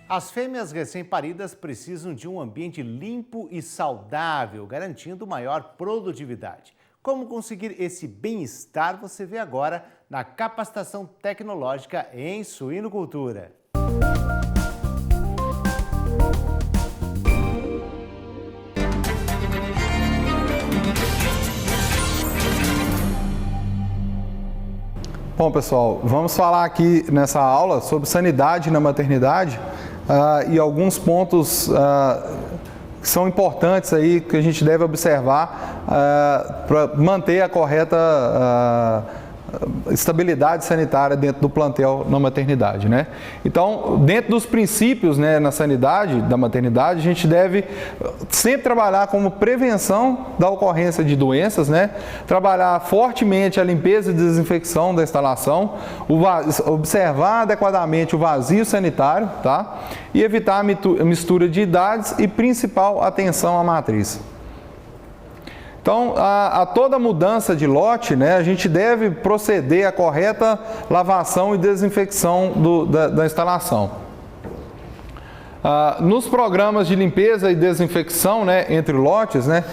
As fêmeas recém-paridas precisam de um ambiente limpo e saudável, garantindo maior produtividade. Como conseguir esse bem-estar você vê agora na capacitação tecnológica em suinocultura. Bom, pessoal, vamos falar aqui nessa aula sobre sanidade na maternidade e alguns pontos que são importantes aí que a gente deve observar para manter a correta estabilidade sanitária dentro do plantel na maternidade, né? Então, dentro dos princípios, né, na sanidade da maternidade, a gente deve sempre trabalhar como prevenção da ocorrência de doenças, né? Trabalhar fortemente a limpeza e desinfecção da instalação, observar adequadamente o vazio sanitário, tá? E evitar a mistura de idades e principal atenção à matriz. Então, a toda mudança de lote, né, a gente deve proceder à correta lavação e desinfecção da instalação. Nos programas de limpeza e desinfecção, né, entre lotes, né,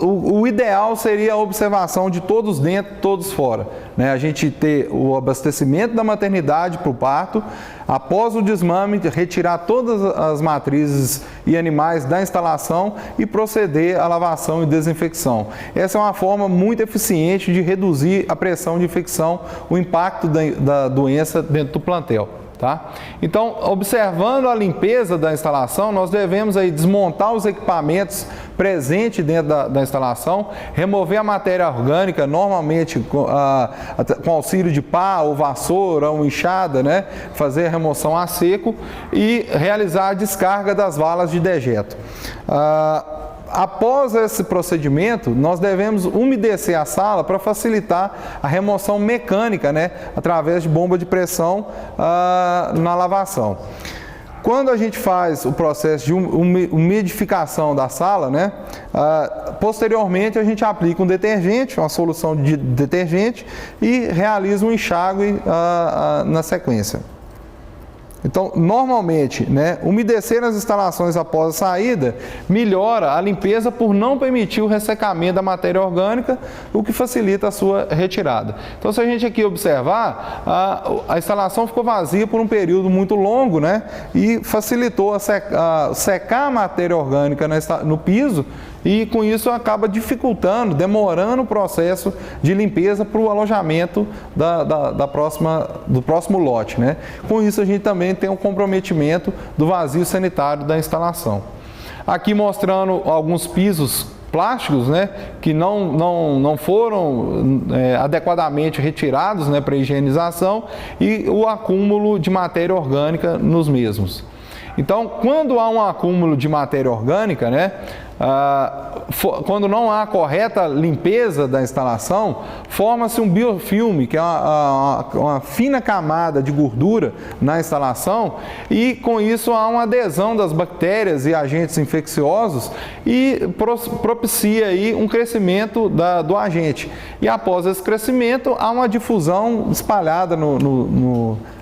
o ideal seria a observação de todos dentro, todos fora, né? A gente ter o abastecimento da maternidade para o parto, após o desmame, retirar todas as matrizes e animais da instalação e proceder à lavação e desinfecção. Essa é uma forma muito eficiente de reduzir a pressão de infecção, o impacto da doença dentro do plantel. Tá? Então, observando a limpeza da instalação, nós devemos aí desmontar os equipamentos presentes dentro da instalação, remover a matéria orgânica, normalmente com auxílio de pá ou vassoura ou enxada, né? Fazer a remoção a seco e realizar a descarga das valas de dejeto. Após esse procedimento, nós devemos umedecer a sala para facilitar a remoção mecânica, né, através de bomba de pressão na lavação. Quando a gente faz o processo de umidificação da sala, né, posteriormente a gente aplica um detergente, uma solução de detergente e realiza um enxágue na sequência. Então, normalmente, né, umedecer as instalações após a saída melhora a limpeza por não permitir o ressecamento da matéria orgânica, o que facilita a sua retirada. Então, se a gente aqui observar, a instalação ficou vazia por um período muito longo, né, e facilitou secar a matéria orgânica no piso, e com isso acaba dificultando, demorando o processo de limpeza para o alojamento do próximo lote, né? Com isso a gente também tem um comprometimento do vazio sanitário da instalação. Aqui mostrando alguns pisos plásticos, né, que não foram adequadamente retirados, né, para higienização e o acúmulo de matéria orgânica nos mesmos. Então, quando há um acúmulo de matéria orgânica, né, quando não há correta limpeza da instalação, forma-se um biofilme, que é uma fina camada de gordura na instalação, e com isso há uma adesão das bactérias e agentes infecciosos e propicia aí um crescimento do agente. E após esse crescimento, há uma difusão espalhada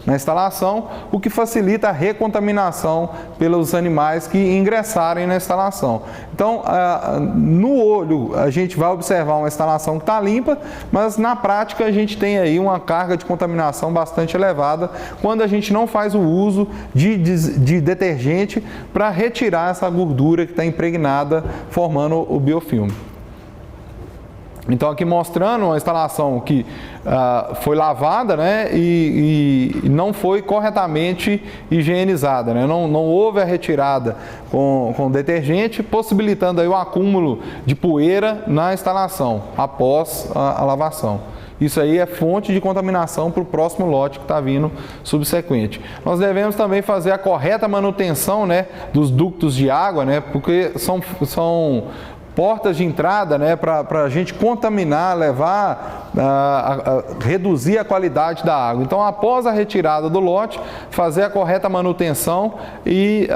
na instalação, o que facilita a recontaminação pelos animais que ingressarem na instalação. Então, no olho, a gente vai observar uma instalação que está limpa, mas na prática a gente tem aí uma carga de contaminação bastante elevada quando a gente não faz o uso de detergente para retirar essa gordura que está impregnada, formando o biofilme. Então, aqui mostrando uma instalação que foi lavada, né, e não foi corretamente higienizada, né? Não houve a retirada com detergente, possibilitando aí o acúmulo de poeira na instalação após a lavação. Isso aí é fonte de contaminação para o próximo lote que está vindo subsequente. Nós devemos também fazer a correta manutenção, né, dos ductos de água, né, porque são portas de entrada, né, para a gente contaminar, levar, reduzir a qualidade da água. Então, após a retirada do lote, fazer a correta manutenção e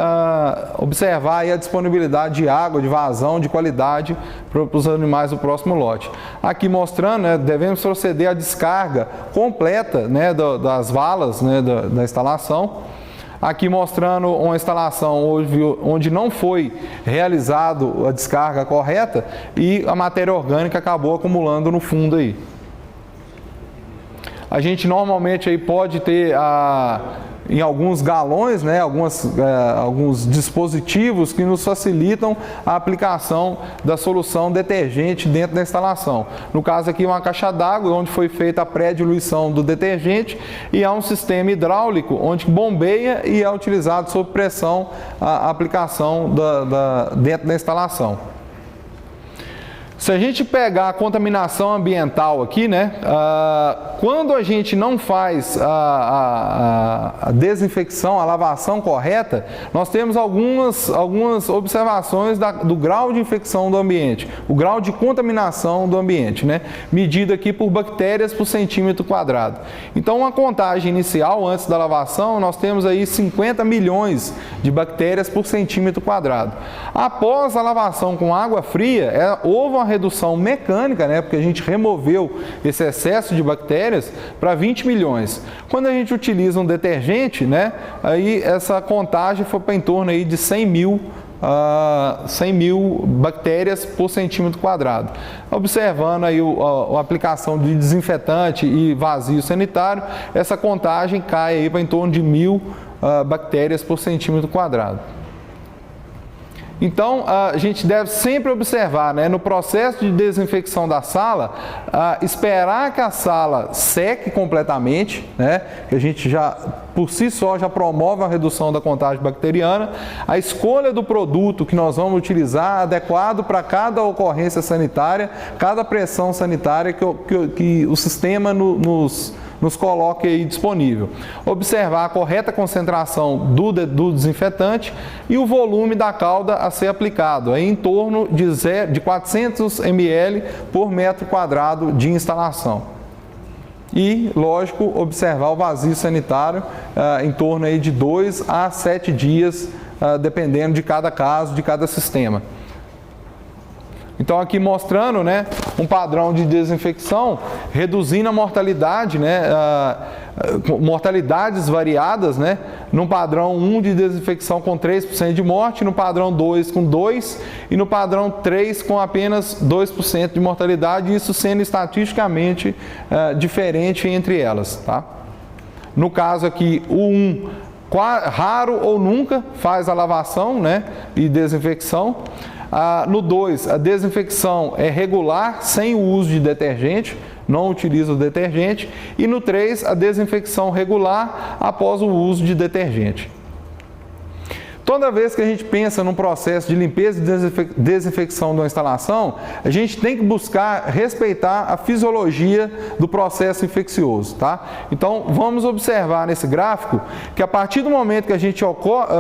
observar aí a disponibilidade de água, de vazão, de qualidade para os animais do próximo lote. Aqui mostrando, né, devemos proceder à descarga completa, né, das valas, né, da instalação. Aqui mostrando uma instalação onde não foi realizado a descarga correta e a matéria orgânica acabou acumulando no fundo aí. A gente normalmente aí pode ter em alguns galões, né, alguns dispositivos que nos facilitam a aplicação da solução detergente dentro da instalação. No caso aqui, uma caixa d'água onde foi feita a pré-diluição do detergente e há um sistema hidráulico onde bombeia e é utilizado sob pressão a aplicação dentro da instalação. Se a gente pegar a contaminação ambiental aqui, né, quando a gente não faz a desinfecção, a lavação correta, nós temos algumas observações do grau de infecção do ambiente, o grau de contaminação do ambiente, né, medido aqui por bactérias por centímetro quadrado. Então, uma contagem inicial, antes da lavação, nós temos aí 50 milhões de bactérias por centímetro quadrado. Após a lavação com água fria, houve uma redução mecânica, né, porque a gente removeu esse excesso de bactérias para 20 milhões. Quando a gente utiliza um detergente, né, aí essa contagem foi para em torno aí de 100 mil bactérias por centímetro quadrado. Observando aí a aplicação de desinfetante e vazio sanitário, essa contagem cai aí para em torno de 1.000 bactérias por centímetro quadrado. Então, a gente deve sempre observar, né, no processo de desinfecção da sala, esperar que a sala seque completamente, né, que a gente já, por si só, já promove a redução da contagem bacteriana, a escolha do produto que nós vamos utilizar adequado para cada ocorrência sanitária, cada pressão sanitária que o sistema nos coloque aí disponível. Observar a correta concentração do desinfetante e o volume da calda a ser aplicado, aí em torno de 400 ml por metro quadrado de instalação. E, lógico, observar o vazio sanitário em torno aí de 2 a 7 dias, dependendo de cada caso, de cada sistema. Então, aqui mostrando, né, um padrão de desinfecção, reduzindo a mortalidade, né, mortalidades variadas, né, no padrão 1 de desinfecção com 3% de morte, no padrão 2 com 2% e no padrão 3 com apenas 2% de mortalidade, isso sendo estatisticamente diferente entre elas. Tá? No caso aqui, o 1, raro ou nunca faz a lavação, né, e desinfecção. No 2, a desinfecção é regular, sem o uso de detergente, não utiliza o detergente. E no 3, a desinfecção regular após o uso de detergente. Toda vez que a gente pensa num processo de limpeza e desinfecção de uma instalação, a gente tem que buscar respeitar a fisiologia do processo infeccioso, tá? Então, vamos observar nesse gráfico que a partir do momento que a gente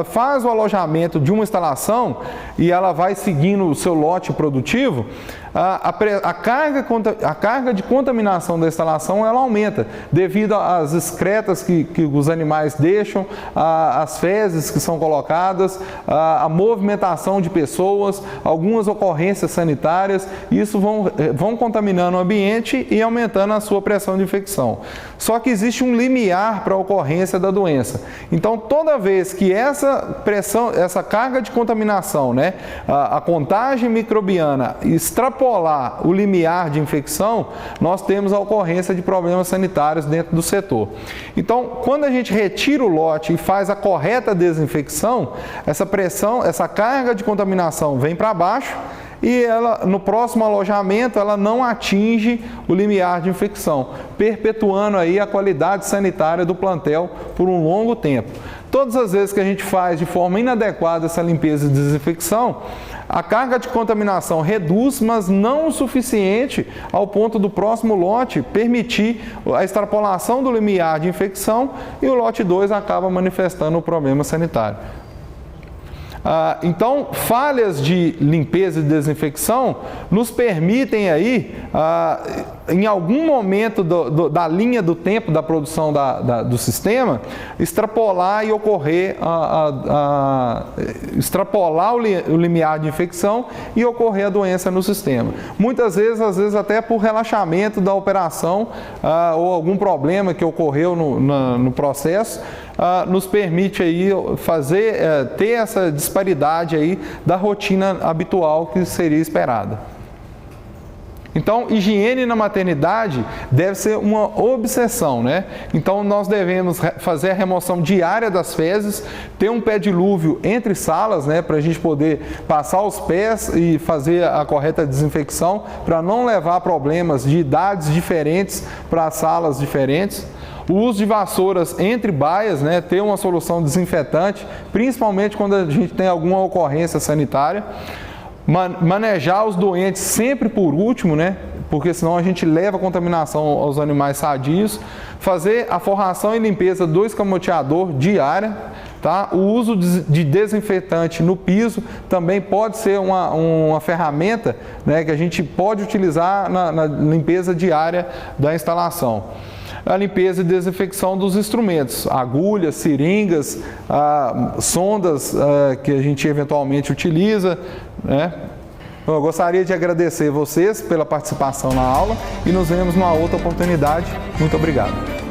faz o alojamento de uma instalação e ela vai seguindo o seu lote produtivo, a carga de contaminação da instalação ela aumenta devido às excretas que os animais deixam, às fezes que são colocadas, a movimentação de pessoas, algumas ocorrências sanitárias, isso vão contaminando o ambiente e aumentando a sua pressão de infecção. Só que existe um limiar para a ocorrência da doença. Então, toda vez que essa carga de contaminação, né, a contagem microbiana extrapolar o limiar de infecção, nós temos a ocorrência de problemas sanitários dentro do setor. Então, quando a gente retira o lote e faz a correta desinfecção, essa carga de contaminação vem para baixo e ela, no próximo alojamento, ela não atinge o limiar de infecção, perpetuando aí a qualidade sanitária do plantel por um longo tempo. Todas as vezes que a gente faz de forma inadequada essa limpeza e desinfecção, a carga de contaminação reduz, mas não o suficiente ao ponto do próximo lote permitir a extrapolação do limiar de infecção e o lote 2 acaba manifestando o problema sanitário. Então, falhas de limpeza e desinfecção nos permitem aí, em algum momento da linha do tempo da produção do sistema, extrapolar e ocorrer, extrapolar o limiar de infecção e ocorrer a doença no sistema. Muitas vezes, às vezes até por relaxamento da operação ou algum problema que ocorreu no processo, nos permite aí ter essa disparidade aí da rotina habitual que seria esperada. Então, higiene na maternidade deve ser uma obsessão, né? Então, nós devemos fazer a remoção diária das fezes, ter um pé dilúvio entre salas, né? Para a gente poder passar os pés e fazer a correta desinfecção, para não levar problemas de idades diferentes para salas diferentes. O uso de vassouras entre baias, né? Ter uma solução desinfetante, principalmente quando a gente tem alguma ocorrência sanitária. Manejar os doentes sempre por último, né? Porque senão a gente leva a contaminação aos animais sadios. Fazer a forração e limpeza do escamoteador diária, tá? O uso de desinfetante no piso também pode ser uma ferramenta, né, que a gente pode utilizar na limpeza diária da instalação. A limpeza e desinfecção dos instrumentos, agulhas, seringas, sondas que a gente eventualmente utiliza, né? Eu gostaria de agradecer vocês pela participação na aula e nos vemos numa outra oportunidade. Muito obrigado.